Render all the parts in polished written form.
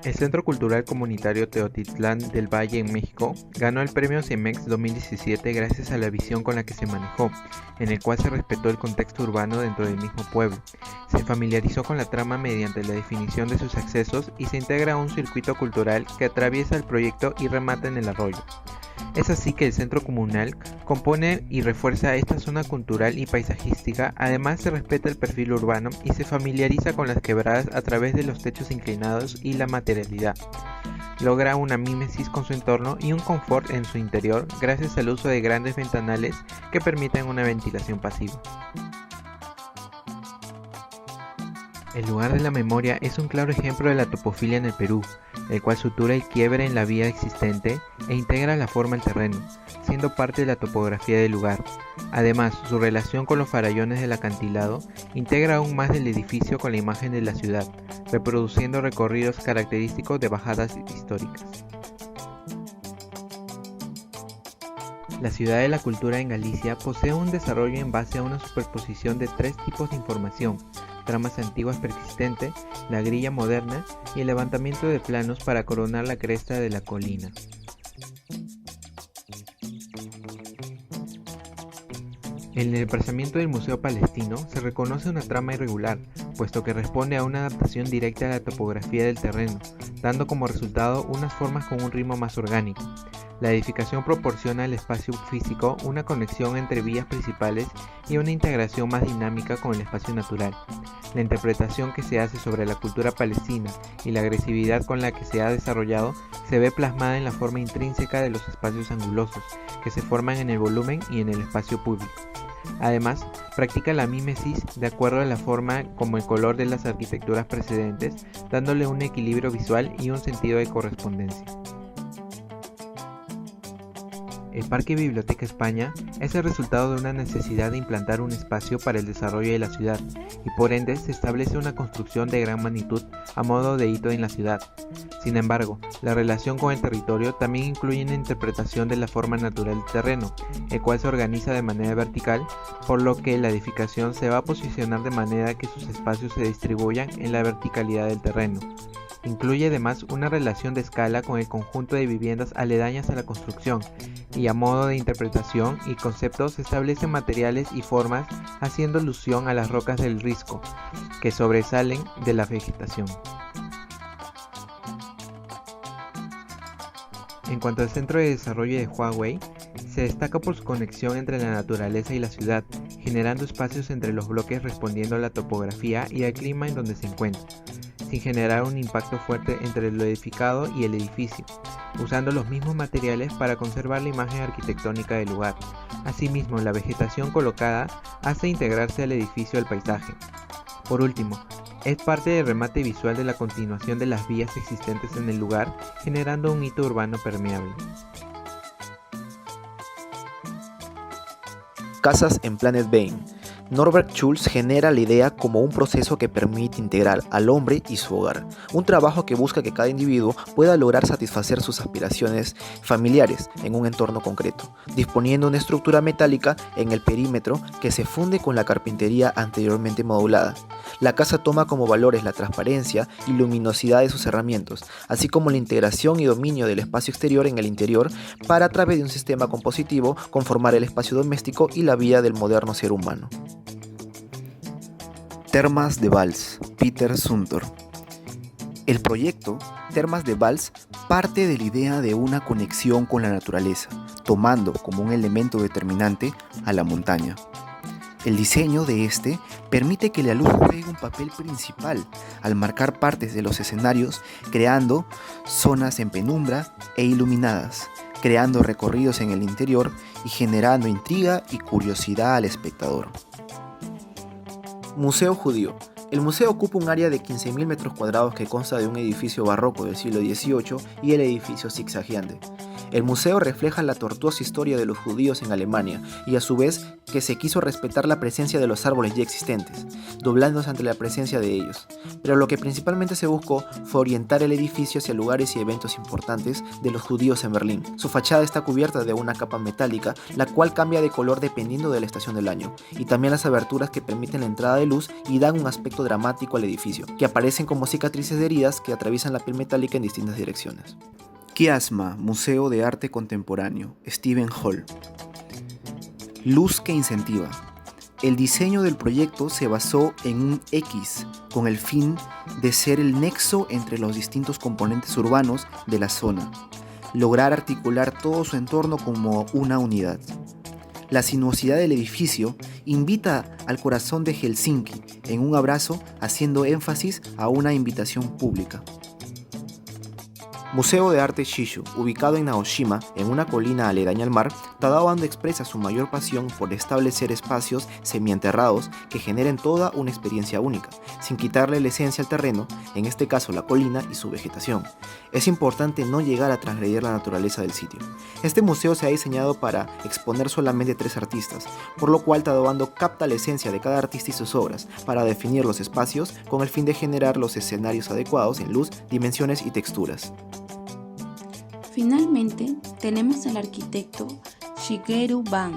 El Centro Cultural Comunitario Teotitlán del Valle en México ganó el premio CEMEX 2017 gracias a la visión con la que se manejó, en el cual se respetó el contexto urbano dentro del mismo pueblo. Se familiarizó con la trama mediante la definición de sus accesos y se integra a un circuito cultural que atraviesa el proyecto y remata en el arroyo. Es así que el centro comunal compone y refuerza esta zona cultural y paisajística, además se respeta el perfil urbano y se familiariza con las quebradas a través de los techos inclinados y la materialidad. Logra una mímesis con su entorno y un confort en su interior gracias al uso de grandes ventanales que permiten una ventilación pasiva. El lugar de la memoria es un claro ejemplo de la topofilia en el Perú, el cual sutura el quiebre en la vía existente e integra la forma del terreno, siendo parte de la topografía del lugar. Además, su relación con los farallones del acantilado integra aún más el edificio con la imagen de la ciudad, reproduciendo recorridos característicos de bajadas históricas. La Ciudad de la Cultura en Galicia posee un desarrollo en base a una superposición de tres tipos de información: tramas antiguas persistentes, la grilla moderna y el levantamiento de planos para coronar la cresta de la colina. En el emplazamiento del Museo Palestino se reconoce una trama irregular, puesto que responde a una adaptación directa a la topografía del terreno, dando como resultado unas formas con un ritmo más orgánico. La edificación proporciona al espacio físico una conexión entre vías principales y una integración más dinámica con el espacio natural. La interpretación que se hace sobre la cultura palestina y la agresividad con la que se ha desarrollado se ve plasmada en la forma intrínseca de los espacios angulosos, que se forman en el volumen y en el espacio público. Además, practica la mímesis de acuerdo a la forma como el color de las arquitecturas precedentes, dándole un equilibrio visual y un sentido de correspondencia. El Parque Biblioteca España es el resultado de una necesidad de implantar un espacio para el desarrollo de la ciudad y por ende se establece una construcción de gran magnitud a modo de hito en la ciudad. Sin embargo, la relación con el territorio también incluye una interpretación de la forma natural del terreno, el cual se organiza de manera vertical, por lo que la edificación se va a posicionar de manera que sus espacios se distribuyan en la verticalidad del terreno. Incluye además una relación de escala con el conjunto de viviendas aledañas a la construcción, y a modo de interpretación y concepto se establecen materiales y formas haciendo alusión a las rocas del risco, que sobresalen de la vegetación. En cuanto al centro de desarrollo de Huawei, se destaca por su conexión entre la naturaleza y la ciudad, generando espacios entre los bloques respondiendo a la topografía y al clima en donde se encuentra, sin generar un impacto fuerte entre lo edificado y el edificio, usando los mismos materiales para conservar la imagen arquitectónica del lugar. Asimismo, la vegetación colocada hace integrarse al edificio el paisaje. Por último, es parte del remate visual de la continuación de las vías existentes en el lugar, generando un hito urbano permeable. Casas en Planet Bain. Norbert Schulz genera la idea como un proceso que permite integrar al hombre y su hogar, un trabajo que busca que cada individuo pueda lograr satisfacer sus aspiraciones familiares en un entorno concreto, disponiendo una estructura metálica en el perímetro que se funde con la carpintería anteriormente modulada. La casa toma como valores la transparencia y luminosidad de sus cerramientos, así como la integración y dominio del espacio exterior en el interior para, a través de un sistema compositivo, conformar el espacio doméstico y la vida del moderno ser humano. Termas de Vals, Peter Zumthor. El proyecto Termas de Vals parte de la idea de una conexión con la naturaleza, tomando como un elemento determinante a la montaña. El diseño de este permite que la luz juegue un papel principal al marcar partes de los escenarios, creando zonas en penumbra e iluminadas, creando recorridos en el interior y generando intriga y curiosidad al espectador. Museo Judío. El museo ocupa un área de 15.000 metros cuadrados que consta de un edificio barroco del siglo XVIII y el edificio zigzagueante. El museo refleja la tortuosa historia de los judíos en Alemania y a su vez que se quiso respetar la presencia de los árboles ya existentes, doblándose ante la presencia de ellos. Pero lo que principalmente se buscó fue orientar el edificio hacia lugares y eventos importantes de los judíos en Berlín. Su fachada está cubierta de una capa metálica, la cual cambia de color dependiendo de la estación del año, y también las aberturas que permiten la entrada de luz y dan un aspecto dramático al edificio, que aparecen como cicatrices de heridas que atraviesan la piel metálica en distintas direcciones. Kiasma, Museo de Arte Contemporáneo, Steven Hall. Luz que incentiva. El diseño del proyecto se basó en un X, con el fin de ser el nexo entre los distintos componentes urbanos de la zona, lograr articular todo su entorno como una unidad. La sinuosidad del edificio invita al corazón de Helsinki en un abrazo, haciendo énfasis a una invitación pública. Museo de Arte Shishu, ubicado en Naoshima, en una colina aledaña al mar, Tadao Ando expresa su mayor pasión por establecer espacios semienterrados que generen toda una experiencia única, sin quitarle la esencia al terreno, en este caso la colina y su vegetación. Es importante no llegar a transgredir la naturaleza del sitio. Este museo se ha diseñado para exponer solamente 3 artistas, por lo cual Tadao Ando capta la esencia de cada artista y sus obras, para definir los espacios con el fin de generar los escenarios adecuados en luz, dimensiones y texturas. Finalmente, tenemos al arquitecto Shigeru Ban,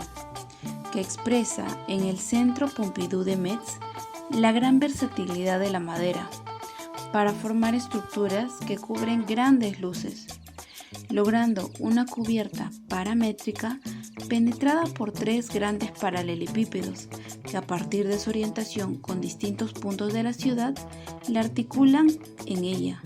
que expresa en el Centro Pompidou de Metz la gran versatilidad de la madera para formar estructuras que cubren grandes luces, logrando una cubierta paramétrica penetrada por 3 grandes paralelepípedos que, a partir de su orientación con distintos puntos de la ciudad, la articulan en ella.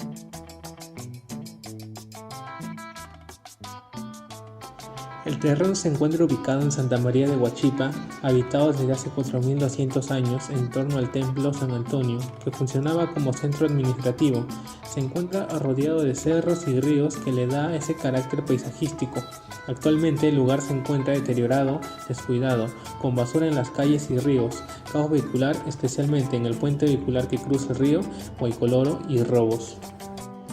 El terreno se encuentra ubicado en Santa María de Huachipa, habitado desde hace 4.200 años en torno al Templo San Antonio, que funcionaba como centro administrativo. Se encuentra rodeado de cerros y ríos que le da ese carácter paisajístico. Actualmente el lugar se encuentra deteriorado, descuidado, con basura en las calles y ríos, caos vehicular, especialmente en el puente vehicular que cruza el río Huaycoloro, y robos.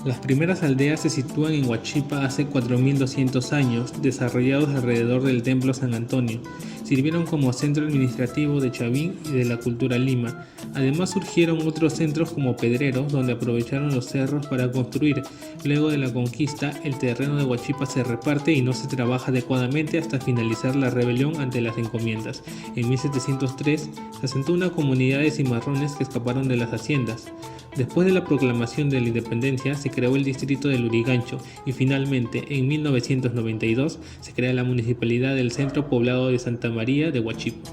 Las primeras aldeas se sitúan en Huachipa hace 4.200 años, desarrollados alrededor del Templo San Antonio. Sirvieron como centro administrativo de Chavín y de la cultura Lima. Además surgieron otros centros como Pedreros, donde aprovecharon los cerros para construir. Luego de la conquista, el terreno de Huachipa se reparte y no se trabaja adecuadamente hasta finalizar la rebelión ante las encomiendas. En 1703 se asentó una comunidad de cimarrones que escaparon de las haciendas. Después de la proclamación de la independencia se creó el distrito de Lurigancho y finalmente en 1992 se crea la municipalidad del centro poblado de Santa María de Huachipa.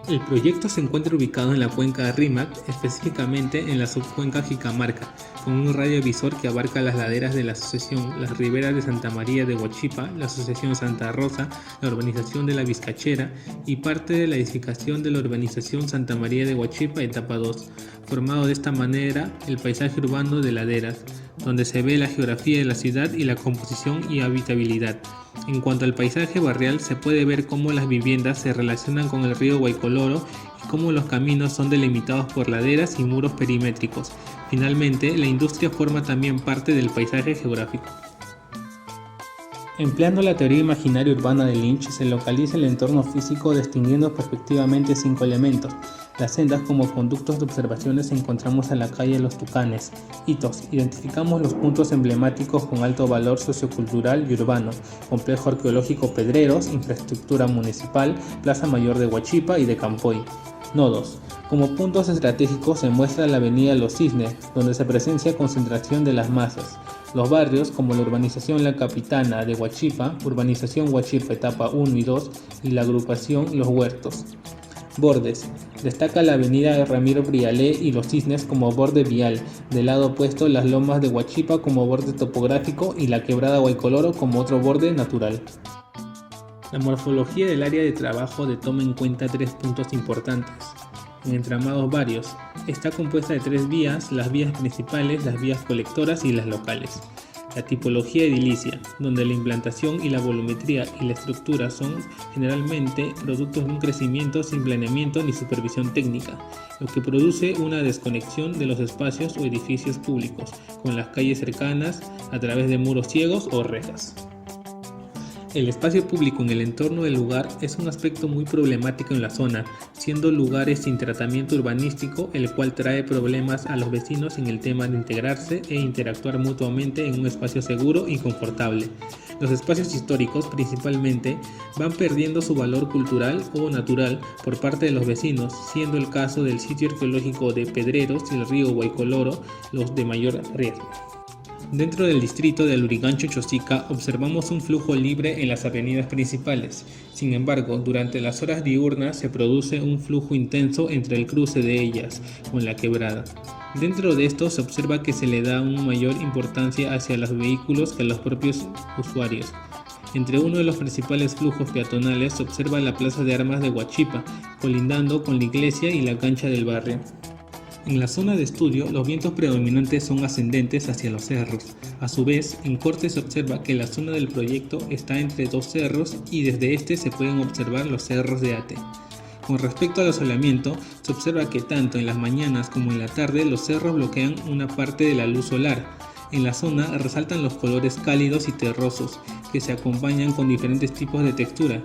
El proyecto se encuentra ubicado en la cuenca Rímac, específicamente en la subcuenca Jicamarca, con un radiovisor que abarca las laderas de la asociación Las Riberas de Santa María de Huachipa, la asociación Santa Rosa, la urbanización de la Vizcachera y parte de la edificación de la urbanización Santa María de Huachipa etapa 2, formado de esta manera el paisaje urbano de laderas, donde se ve la geografía de la ciudad y la composición y habitabilidad. En cuanto al paisaje barrial, se puede ver cómo las viviendas se relacionan con el río Huaycoloro y cómo los caminos son delimitados por laderas y muros perimétricos. Finalmente, la industria forma también parte del paisaje geográfico. Empleando la teoría imaginaria urbana de Lynch, se localiza el entorno físico distinguiendo perspectivamente 5 elementos. Las sendas como conductos de observaciones encontramos en la calle Los Tucanes. Hitos: identificamos los puntos emblemáticos con alto valor sociocultural y urbano. Complejo arqueológico Pedreros, infraestructura municipal, Plaza Mayor de Huachipa y de Campoy. Nodos: como puntos estratégicos se muestra la avenida Los Cisnes, donde se presencia concentración de las masas. Los barrios, como la urbanización La Capitana de Huachipa, urbanización Huachipa etapa 1 y 2 y la agrupación Los Huertos. Bordes: destaca la avenida Ramiro Brialé y Los Cisnes como borde vial, del lado opuesto las lomas de Huachipa como borde topográfico y la quebrada Huaycoloro como otro borde natural. La morfología del área de trabajo toma en cuenta 3 puntos importantes. En entramados varios, está compuesta de 3 vías, las vías principales, las vías colectoras y las locales. La tipología edilicia, donde la implantación y la volumetría y la estructura son generalmente productos de un crecimiento sin planeamiento ni supervisión técnica, lo que produce una desconexión de los espacios o edificios públicos con las calles cercanas a través de muros ciegos o rejas. El espacio público en el entorno del lugar es un aspecto muy problemático en la zona, siendo lugares sin tratamiento urbanístico, el cual trae problemas a los vecinos en el tema de integrarse e interactuar mutuamente en un espacio seguro y confortable. Los espacios históricos, principalmente, van perdiendo su valor cultural o natural por parte de los vecinos, siendo el caso del sitio arqueológico de Pedreros y el río Guaycoloro los de mayor riesgo. Dentro del distrito de Lurigancho-Chosica observamos un flujo libre en las avenidas principales. Sin embargo, durante las horas diurnas se produce un flujo intenso entre el cruce de ellas con la quebrada. Dentro de esto se observa que se le da una mayor importancia hacia los vehículos que a los propios usuarios. Entre uno de los principales flujos peatonales se observa la Plaza de Armas de Huachipa, colindando con la iglesia y la cancha del barrio. En la zona de estudio, los vientos predominantes son ascendentes hacia los cerros. A su vez, en corte se observa que la zona del proyecto está entre dos cerros y desde este se pueden observar los cerros de Ate. Con respecto al asolamiento, se observa que tanto en las mañanas como en la tarde los cerros bloquean una parte de la luz solar. En la zona resaltan los colores cálidos y terrosos, que se acompañan con diferentes tipos de textura.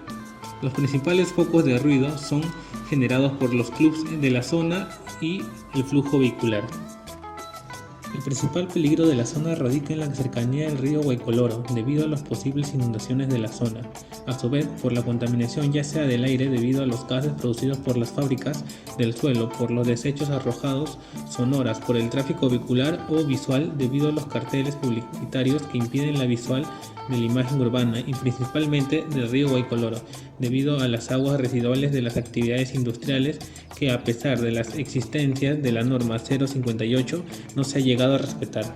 Los principales focos de ruido son generados por los clubs de la zona y el flujo vehicular. El principal peligro de la zona radica en la cercanía del río Guaycoloro, debido a las posibles inundaciones de la zona. A su vez, por la contaminación ya sea del aire debido a los gases producidos por las fábricas, del suelo por los desechos arrojados, sonoras por el tráfico vehicular o visual debido a los carteles publicitarios que impiden la visual de la imagen urbana y principalmente del río Guaycoloro, debido a las aguas residuales de las actividades industriales que, a pesar de las existencias de la norma 058, no se ha llegado a respetar.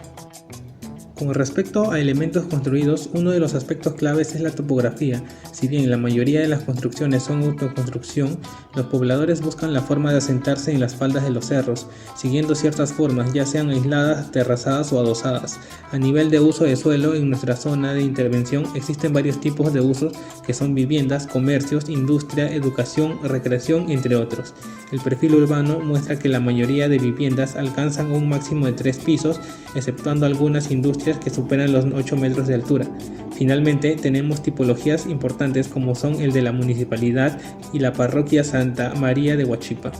Con respecto a elementos construidos, uno de los aspectos claves es la topografía. Si bien la mayoría de las construcciones son autoconstrucción, los pobladores buscan la forma de asentarse en las faldas de los cerros, siguiendo ciertas formas, ya sean aisladas, terrazadas o adosadas. A nivel de uso de suelo, en nuestra zona de intervención existen varios tipos de usos que son viviendas, comercios, industria, educación, recreación, entre otros. El perfil urbano muestra que la mayoría de viviendas alcanzan un máximo de 3 pisos, exceptuando algunas industrias que superan los 8 metros de altura. Finalmente, tenemos tipologías importantes como son el de la municipalidad y la parroquia Santa María de Huachipa.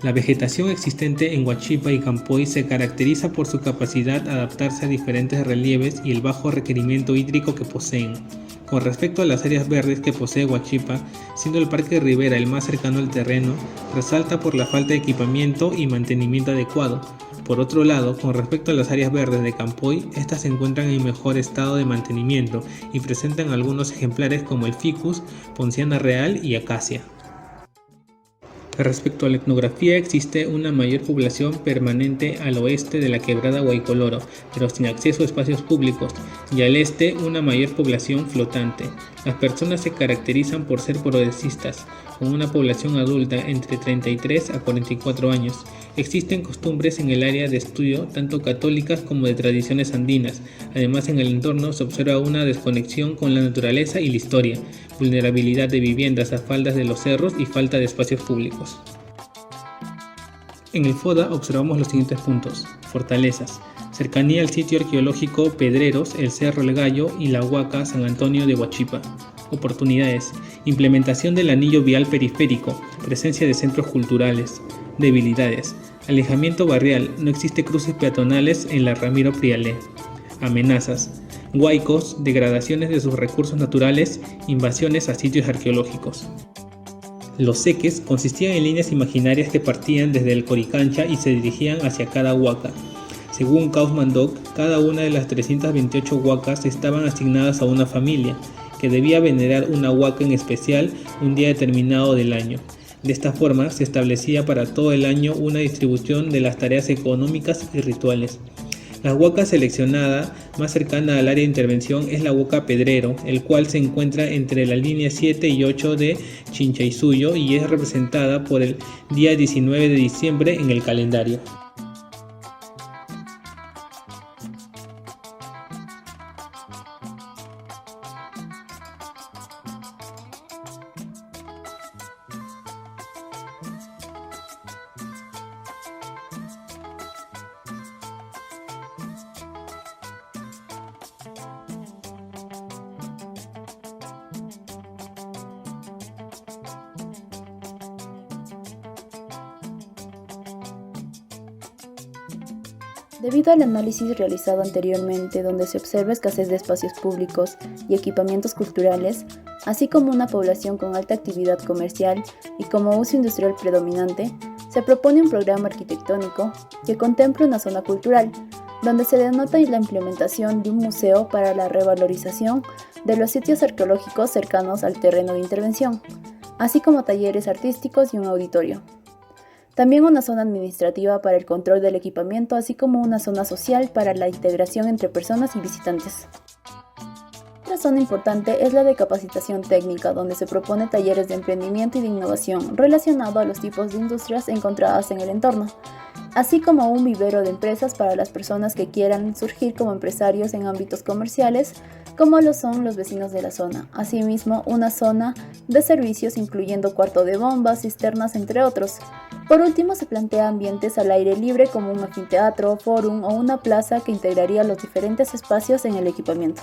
La vegetación existente en Huachipa y Campoy se caracteriza por su capacidad de adaptarse a diferentes relieves y el bajo requerimiento hídrico que poseen. Con respecto a las áreas verdes que posee Huachipa, siendo el Parque Rivera el más cercano al terreno, resalta por la falta de equipamiento y mantenimiento adecuado. Por otro lado, con respecto a las áreas verdes de Campoy, estas se encuentran en mejor estado de mantenimiento y presentan algunos ejemplares como el ficus, ponciana real y acacia. Respecto a la etnografía, existe una mayor población permanente al oeste de la quebrada Guaycoloro, pero sin acceso a espacios públicos, y al este una mayor población flotante. Las personas se caracterizan por ser progresistas, con una población adulta entre 33 a 44 años. Existen costumbres en el área de estudio, tanto católicas como de tradiciones andinas. Además, en el entorno se observa una desconexión con la naturaleza y la historia, vulnerabilidad de viviendas a faldas de los cerros y falta de espacios públicos. En el FODA observamos los siguientes puntos. Fortalezas: cercanía al sitio arqueológico Pedreros, el Cerro El Gallo y la Huaca San Antonio de Huachipa. Oportunidades: implementación del anillo vial periférico, presencia de centros culturales. Debilidades: alejamiento barrial, no existe cruces peatonales en la Ramiro Prialé. Amenazas: huaicos, degradaciones de sus recursos naturales, invasiones a sitios arqueológicos. Los seques consistían en líneas imaginarias que partían desde el Coricancha y se dirigían hacia cada huaca. Según Kaufman Doc, cada una de las 328 huacas estaban asignadas a una familia, que debía venerar una huaca en especial un día determinado del año. De esta forma se establecía para todo el año una distribución de las tareas económicas y rituales. La huaca seleccionada más cercana al área de intervención es la huaca Pedrero, el cual se encuentra entre la línea 7 y 8 de Chinchaysuyo y es representada por el día 19 de diciembre en el calendario. Debido al análisis realizado anteriormente, donde se observa escasez de espacios públicos y equipamientos culturales, así como una población con alta actividad comercial y como uso industrial predominante, se propone un programa arquitectónico que contemple una zona cultural, donde se denota la implementación de un museo para la revalorización de los sitios arqueológicos cercanos al terreno de intervención, así como talleres artísticos y un auditorio. También una zona administrativa para el control del equipamiento, así como una zona social para la integración entre personas y visitantes. Otra zona importante es la de capacitación técnica, donde se propone talleres de emprendimiento y de innovación relacionado a los tipos de industrias encontradas en el entorno, así como un vivero de empresas para las personas que quieran surgir como empresarios en ámbitos comerciales, como lo son los vecinos de la zona. Asimismo, una zona de servicios incluyendo cuarto de bombas, cisternas, entre otros. Por último, se plantea ambientes al aire libre como un anfiteatro, fórum o una plaza que integraría los diferentes espacios en el equipamiento.